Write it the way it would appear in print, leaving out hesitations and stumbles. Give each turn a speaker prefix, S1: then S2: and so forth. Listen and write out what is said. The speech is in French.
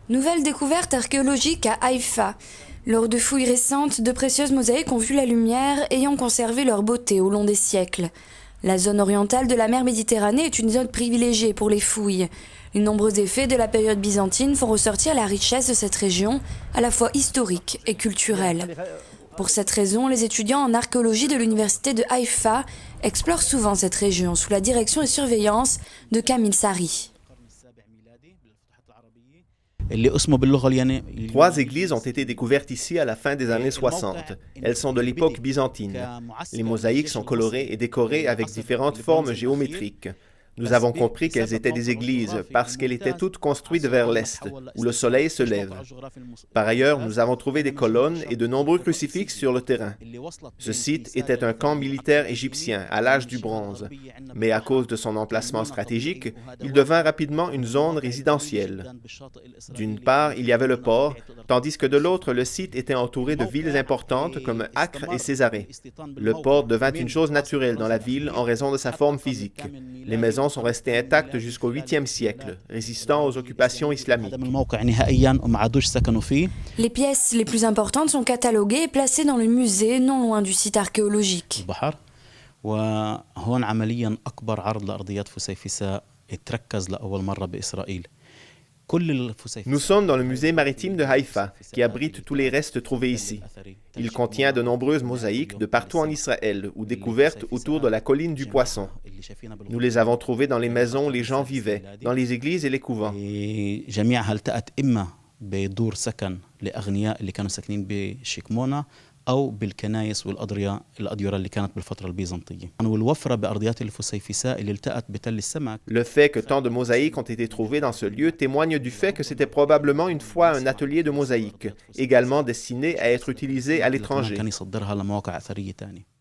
S1: Nouvelle découverte archéologique à Haïfa. Lors de fouilles récentes, de précieuses mosaïques ont vu la lumière, ayant conservé leur beauté au long des siècles. La zone orientale de la mer Méditerranée est une zone privilégiée pour les fouilles. Les nombreux effets de la période byzantine font ressortir la richesse de cette région, à la fois historique et culturelle. Pour cette raison, les étudiants en archéologie de l'université de Haïfa explorent souvent cette région sous la direction et surveillance de Kamil Sari.
S2: 3 églises ont été découvertes ici à la fin des années 60. Elles sont de l'époque byzantine. Les mosaïques sont colorées et décorées avec différentes formes géométriques. Nous avons compris qu'elles étaient des églises parce qu'elles étaient toutes construites vers l'est, où le soleil se lève. Par ailleurs, nous avons trouvé des colonnes et de nombreux crucifixes sur le terrain. Ce site était un camp militaire égyptien à l'âge du bronze, mais à cause de son emplacement stratégique, il devint rapidement une zone résidentielle. D'une part, il y avait le port, tandis que de l'autre, le site était entouré de villes importantes comme Acre et Césarée. Le port devint une chose naturelle dans la ville en raison de sa forme physique. Les maisons sont restées intactes jusqu'au 8e siècle, résistant aux occupations islamiques.
S1: Les pièces les plus importantes sont cataloguées et placées dans le musée non loin du site archéologique.
S2: Nous sommes dans le musée maritime de Haïfa, qui abrite tous les restes trouvés ici. Il contient de nombreuses mosaïques de partout en Israël ou découvertes autour de la colline du Poisson. Nous les avons trouvées dans les maisons où les gens vivaient, dans les églises et les couvents.
S3: أو بالكنائس والأديرة اللي كانت بالفترة البيزنطية. والوفرة بأرضيات الفسيفساء اللي التقت بتل السمك.
S2: Le fait que tant de mosaïques ont été trouvées dans ce lieu témoigne du fait que c'était probablement une fois un atelier de mosaïque, également destiné à être utilisé à l'étranger.
S3: كان يصدرها لمواقع أثرية تانية.